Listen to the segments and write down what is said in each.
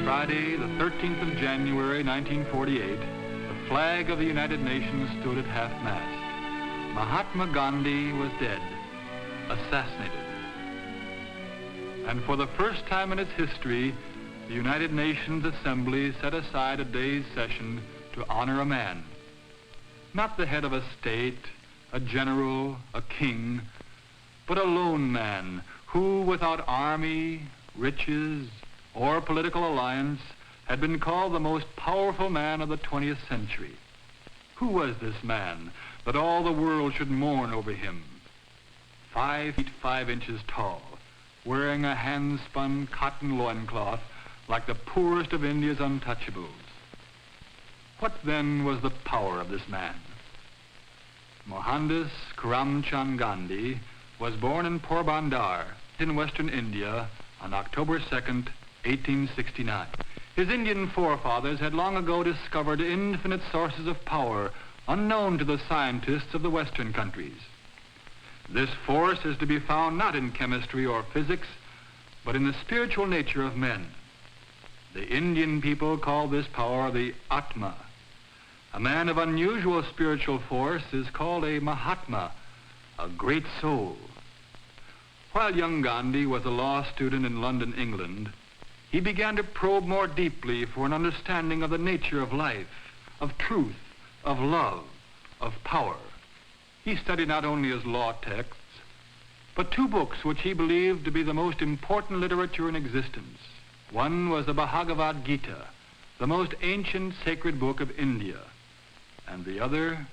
Friday, the 13th of January, 1948, the flag of the United Nations stood at half-mast. Mahatma Gandhi was dead, assassinated. And for the first time in its history, the United Nations Assembly set aside a day's session to honor a man. Not the head of a state, a general, a king, but a lone man who, without army, riches, or political alliance, had been called the most powerful man of the 20th century. Who was this man that all the world should mourn over him? 5 feet 5 inches tall, wearing a hand-spun cotton loincloth like the poorest of India's untouchables. What then was the power of this man? Mohandas Karamchand Gandhi was born in Porbandar in western India on October 2nd, 1869. His Indian forefathers had long ago discovered infinite sources of power unknown to the scientists of the Western countries. This force is to be found not in chemistry or physics, but in the spiritual nature of men. The Indian people call this power the Atma. A man of unusual spiritual force is called a Mahatma, a great soul. While young Gandhi was a law student in London, England, he began to probe more deeply for an understanding of the nature of life, of truth, of love, of power. He studied not only his law texts, but 2 books which he believed to be the most important literature in existence. One was the Bhagavad Gita, the most ancient sacred book of India, and the other,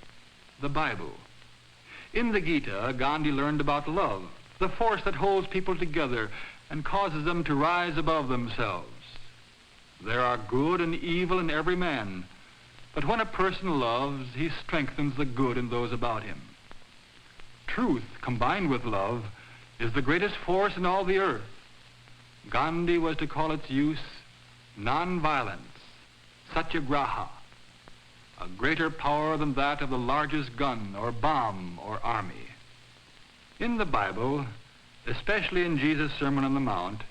the Bible. In the Gita, Gandhi learned about love, the force that holds people together and causes them to rise above themselves. There are good and evil in every man, but when a person loves, he strengthens the good in those about him. Truth, combined with love, is the greatest force in all the earth. Gandhi was to call its use non-violence, satyagraha, a greater power than that of the largest gun or bomb or army. In the Bible, especially in Jesus' Sermon on the Mount,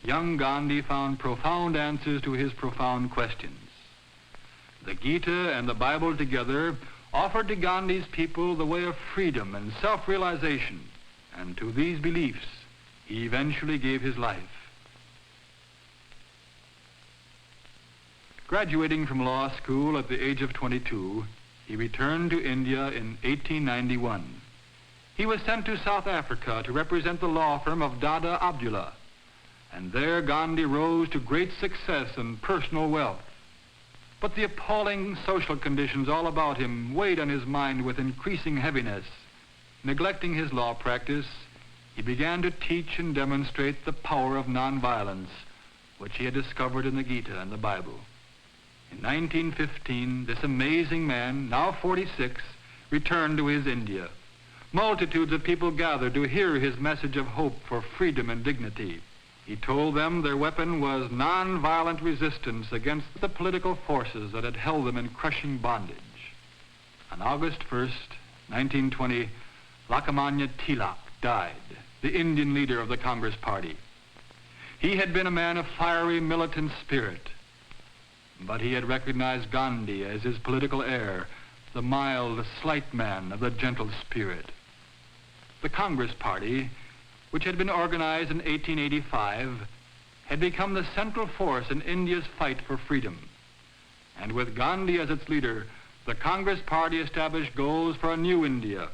young Gandhi found profound answers to his profound questions. The Gita and the Bible together offered to Gandhi's people the way of freedom and self-realization, and to these beliefs he eventually gave his life. Graduating from law school at the age of 22, he returned to India in 1891. He was sent to South Africa to represent the law firm of Dada Abdullah, and there Gandhi rose to great success and personal wealth. But the appalling social conditions all about him weighed on his mind with increasing heaviness. Neglecting his law practice, he began to teach and demonstrate the power of nonviolence, which he had discovered in the Gita and the Bible. In 1915, this amazing man, now 46, returned to his India. Multitudes of people gathered to hear his message of hope for freedom and dignity. He told them their weapon was non-violent resistance against the political forces that had held them in crushing bondage. On August 1st, 1920, Lokmanya Tilak died, the Indian leader of the Congress Party. He had been a man of fiery militant spirit, but he had recognized Gandhi as his political heir, the mild, slight man of the gentle spirit. The Congress Party, which had been organized in 1885, had become the central force in India's fight for freedom. And with Gandhi as its leader, the Congress Party established goals for a new India.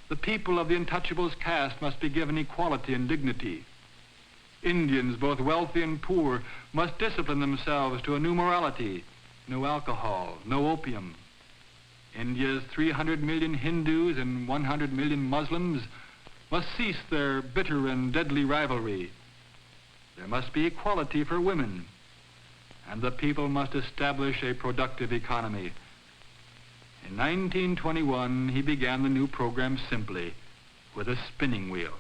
The people of the Untouchables caste must be given equality and dignity. Indians, both wealthy and poor, must discipline themselves to a new morality: no alcohol, no opium. India's 300 million Hindus and 100 million Muslims must cease their bitter and deadly rivalry. There must be equality for women, and the people must establish a productive economy. In 1921, he began the new program simply, with a spinning wheel.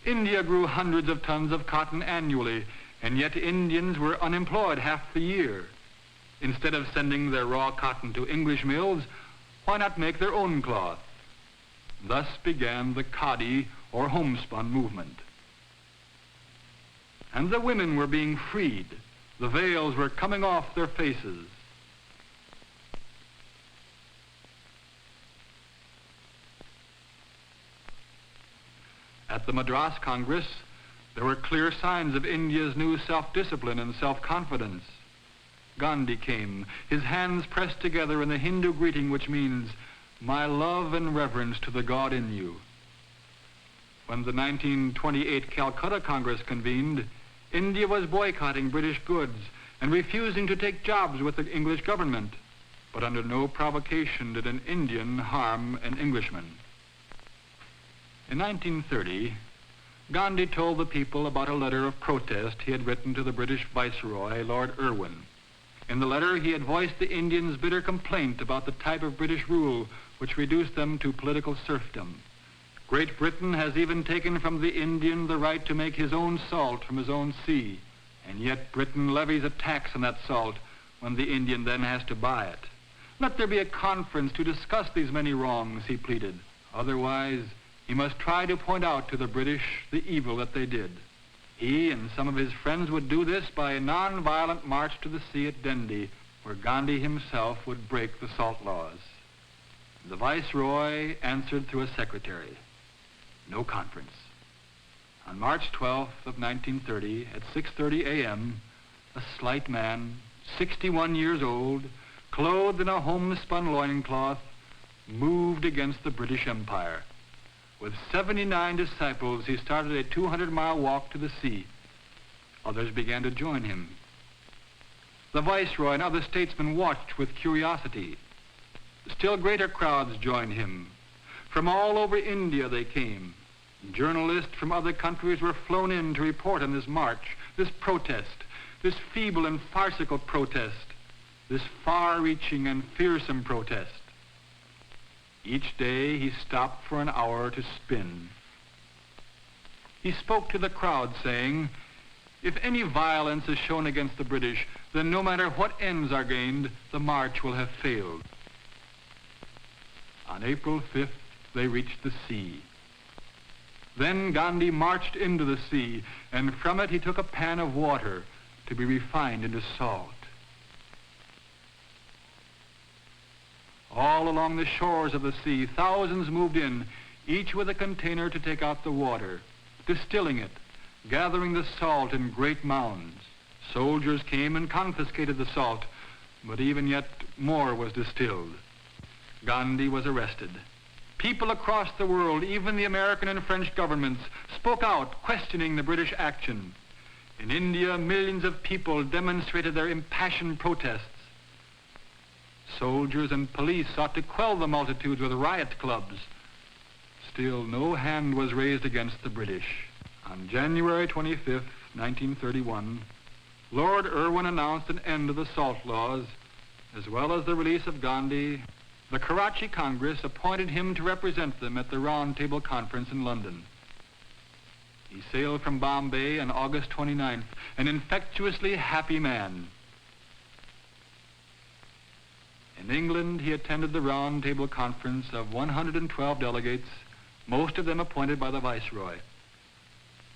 India grew hundreds of tons of cotton annually, and yet Indians were unemployed half the year. Instead of sending their raw cotton to English mills, why not make their own cloth? Thus began the khadi, or homespun movement. And the women were being freed. The veils were coming off their faces. At the Madras Congress, there were clear signs of India's new self-discipline and self-confidence. Gandhi came, his hands pressed together in the Hindu greeting which means, "My love and reverence to the God in you." When the 1928 Calcutta Congress convened, India was boycotting British goods and refusing to take jobs with the English government, but under no provocation did an Indian harm an Englishman. In 1930, Gandhi told the people about a letter of protest he had written to the British Viceroy, Lord Irwin. In the letter, he had voiced the Indians' bitter complaint about the type of British rule which reduced them to political serfdom. Great Britain has even taken from the Indian the right to make his own salt from his own sea, and yet Britain levies a tax on that salt when the Indian then has to buy it. Let there be a conference to discuss these many wrongs, he pleaded. Otherwise, he must try to point out to the British the evil that they did. He and some of his friends would do this by a non-violent march to the sea at Dundee, where Gandhi himself would break the salt laws. The Viceroy answered through a secretary. No conference. On March 12th of 1930, at 6:30 a.m., a slight man, 61 years old, clothed in a homespun loincloth, moved against the British Empire. With 79 disciples, he started a 200-mile walk to the sea. Others began to join him. The Viceroy and other statesmen watched with curiosity. Still greater crowds joined him. From all over India they came. Journalists from other countries were flown in to report on this march, this protest, this feeble and farcical protest, this far-reaching and fearsome protest. Each day he stopped for an hour to spin. He spoke to the crowd saying, "If any violence is shown against the British, then no matter what ends are gained, the march will have failed." On April 5th, they reached the sea. Then Gandhi marched into the sea, and from it he took a pan of water to be refined into salt. All along the shores of the sea, thousands moved in, each with a container to take out the water, distilling it, gathering the salt in great mounds. Soldiers came and confiscated the salt, but even yet more was distilled. Gandhi was arrested. People across the world, even the American and French governments, spoke out, questioning the British action. In India, millions of people demonstrated their impassioned protests. Soldiers and police sought to quell the multitudes with riot clubs. Still, no hand was raised against the British. On January 25th, 1931, Lord Irwin announced an end to the salt laws, as well as the release of Gandhi. The Karachi Congress appointed him to represent them at the Round Table Conference in London. He sailed from Bombay on August 29th, an infectiously happy man. In England, he attended the Round Table Conference of 112 delegates, most of them appointed by the Viceroy.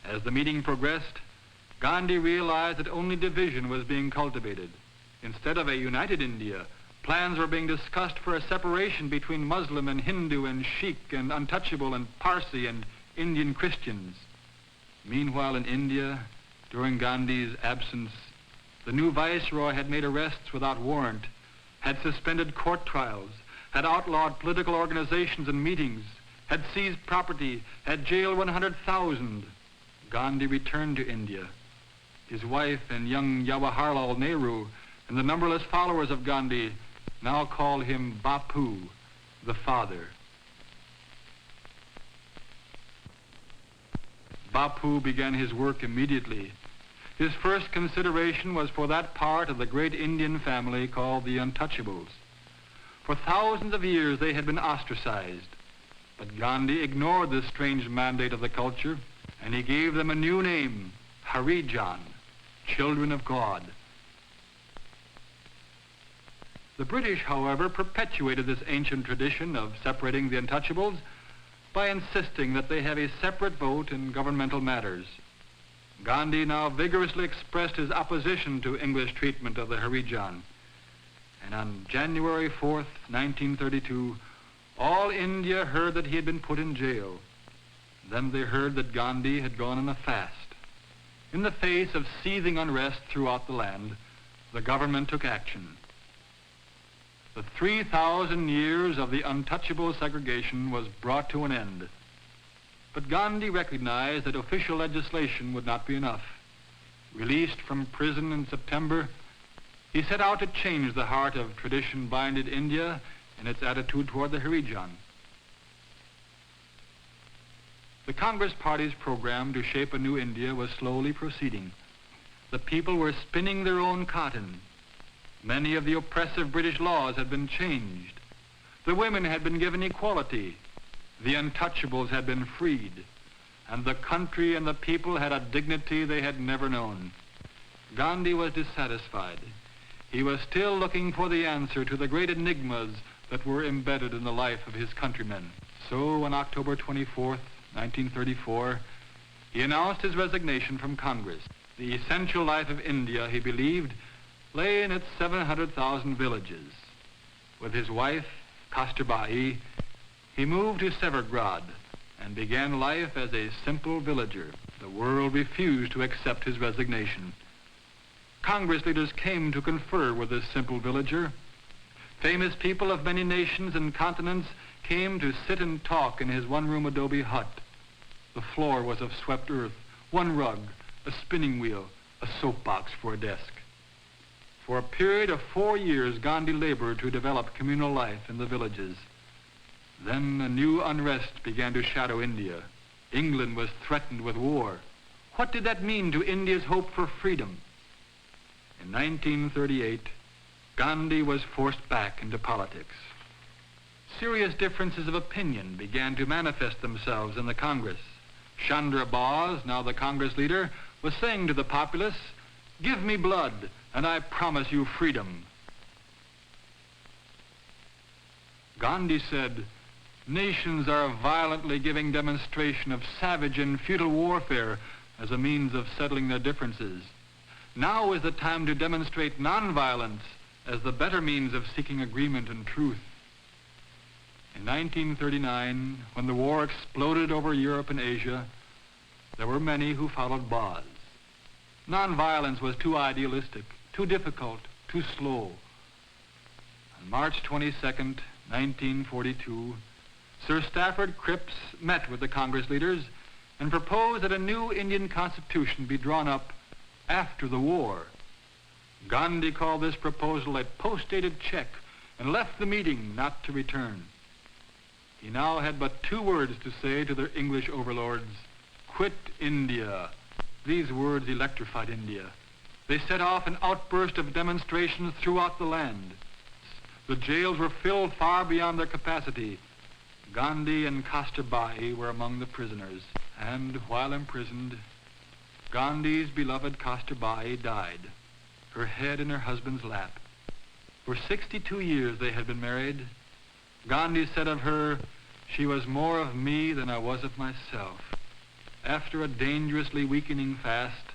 As the meeting progressed, Gandhi realized that only division was being cultivated. Instead of a united India, plans were being discussed for a separation between Muslim and Hindu and Sikh and Untouchable and Parsi and Indian Christians. Meanwhile, in India, During Gandhi's absence, the new viceroy had made arrests without warrant, had suspended court trials, had outlawed political organizations and meetings, had seized property, had jailed 100,000. Gandhi returned to India. His wife and young Jawaharlal Nehru and the numberless followers of Gandhi now called him Bapu, the father. Bapu began his work immediately. His first consideration was for that part of the great Indian family called the Untouchables. For thousands of years they had been ostracized, but Gandhi ignored this strange mandate of the culture, and he gave them a new name, Harijan, children of God. The British, however, perpetuated this ancient tradition of separating the Untouchables by insisting that they have a separate vote in governmental matters. Gandhi now vigorously expressed his opposition to English treatment of the Harijan. And on January 4th, 1932, all India heard that he had been put in jail. Then they heard that Gandhi had gone on a fast. In the face of seething unrest throughout the land, the government took action. The 3,000 years of the untouchable segregation was brought to an end. But Gandhi recognized that official legislation would not be enough. Released from prison in September, he set out to change the heart of tradition-binded India in its attitude toward the Harijan. The Congress Party's program to shape a new India was slowly proceeding. The people were spinning their own cotton. Many of the oppressive British laws had been changed. The women had been given equality. The untouchables had been freed. And the country and the people had a dignity they had never known. Gandhi was dissatisfied. He was still looking for the answer to the great enigmas that were embedded in the life of his countrymen. So on October 24th, 1934, he announced his resignation from Congress. The essential life of India, he believed, lay in its 700,000 villages. With his wife, Kasturbai, he moved to Severgrad and began life as a simple villager. The world refused to accept his resignation. Congress leaders came to confer with this simple villager. Famous people of many nations and continents came to sit and talk in his one-room adobe hut. The floor was of swept earth, one rug, a spinning wheel, a soapbox for a desk. For a period of 4 years, Gandhi labored to develop communal life in the villages. Then a new unrest began to shadow India. England was threatened with war. What did that mean to India's hope for freedom? In 1938, Gandhi was forced back into politics. Serious differences of opinion began to manifest themselves in the Congress. Chandra Bose, now the Congress leader, was saying to the populace, "Give me blood, and I promise you freedom." Gandhi said, "Nations are violently giving demonstration of savage and futile warfare as a means of settling their differences. Now is the time to demonstrate nonviolence as the better means of seeking agreement and truth." In 1939, when the war exploded over Europe and Asia, there were many who followed Bose. Nonviolence was too idealistic, too difficult, too slow. On March 22nd, 1942, Sir Stafford Cripps met with the Congress leaders and proposed that a new Indian constitution be drawn up after the war. Gandhi called this proposal a post-dated check and left the meeting not to return. He now had but 2 words to say to their English overlords: "Quit India." These words electrified India. They set off an outburst of demonstrations throughout the land. The jails were filled far beyond their capacity. Gandhi and Kasturbai were among the prisoners. And while imprisoned, Gandhi's beloved Kasturbai died, her head in her husband's lap. For 62 years they had been married. Gandhi said of her, "She was more of me than I was of myself." After a dangerously weakening fast,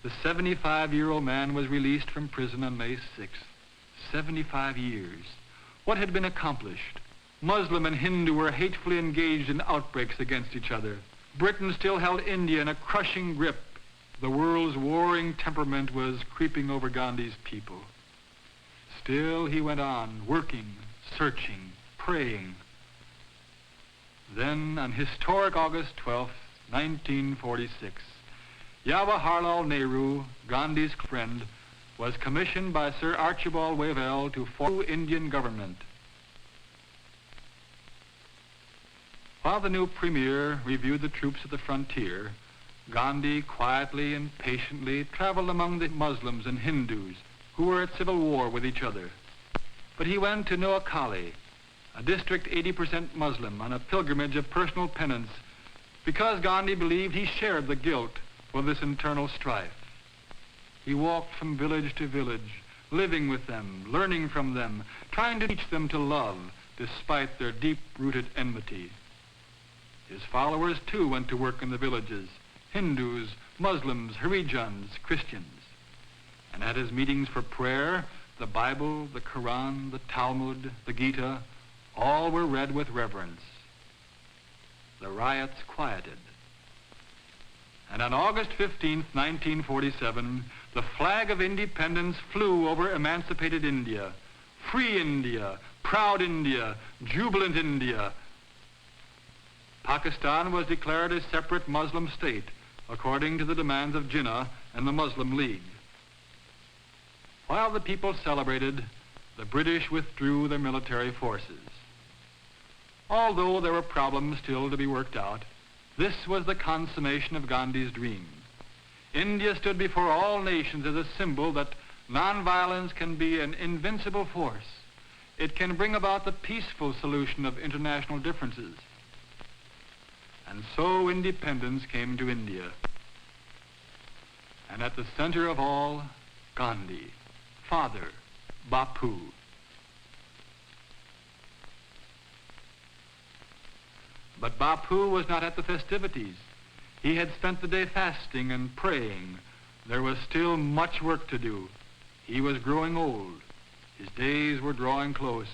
the 75-year-old man was released from prison on May 6th. 75 years. What had been accomplished? Muslim and Hindu were hatefully engaged in outbreaks against each other. Britain still held India in a crushing grip. The world's warring temperament was creeping over Gandhi's people. Still, he went on, working, searching, praying. Then, on historic August 12th, 1946, Jawaharlal Nehru, Gandhi's friend, was commissioned by Sir Archibald Wavell to form the Indian government. While the new premier reviewed the troops at the frontier, Gandhi quietly and patiently traveled among the Muslims and Hindus who were at civil war with each other. But he went to Noakhali, a district 80% Muslim, on a pilgrimage of personal penance because Gandhi believed he shared the guilt for this internal strife. He walked from village to village, living with them, learning from them, trying to teach them to love despite their deep-rooted enmity. His followers, too, went to work in the villages, Hindus, Muslims, Harijans, Christians. And at his meetings for prayer, the Bible, the Quran, the Talmud, the Gita, all were read with reverence. The riots quieted. And on August 15th, 1947, the flag of independence flew over emancipated India. Free India, proud India, jubilant India. Pakistan was declared a separate Muslim state, according to the demands of Jinnah and the Muslim League. While the people celebrated, the British withdrew their military forces. Although there were problems still to be worked out, this was the consummation of Gandhi's dream. India stood before all nations as a symbol that nonviolence can be an invincible force. It can bring about the peaceful solution of international differences. And so independence came to India. And at the center of all, Gandhi, father, Bapu. But Bapu was not at the festivities. He had spent the day fasting and praying. There was still much work to do. He was growing old. His days were drawing close.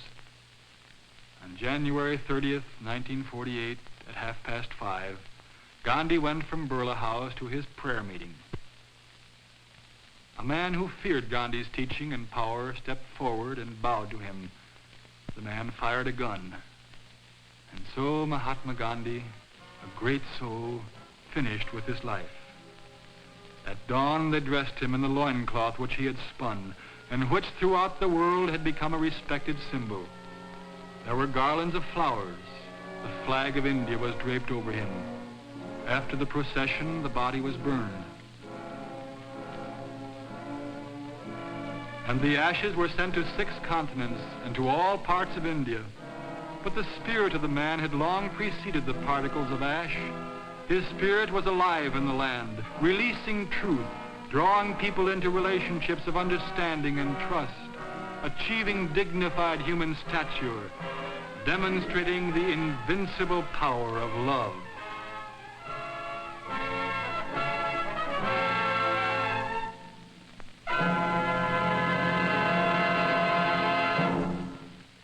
On January 30th, 1948, at 5:30, Gandhi went from Birla House to his prayer meeting. A man who feared Gandhi's teaching and power stepped forward and bowed to him. The man fired a gun. And so Mahatma Gandhi, a great soul, finished with his life. At dawn they dressed him in the loincloth which he had spun, and which throughout the world had become a respected symbol. There were garlands of flowers. The flag of India was draped over him. After the procession, the body was burned. And the ashes were sent to 6 continents and to all parts of India. But the spirit of the man had long preceded the particles of ash. His spirit was alive in the land, releasing truth, drawing people into relationships of understanding and trust, achieving dignified human stature, demonstrating the invincible power of love.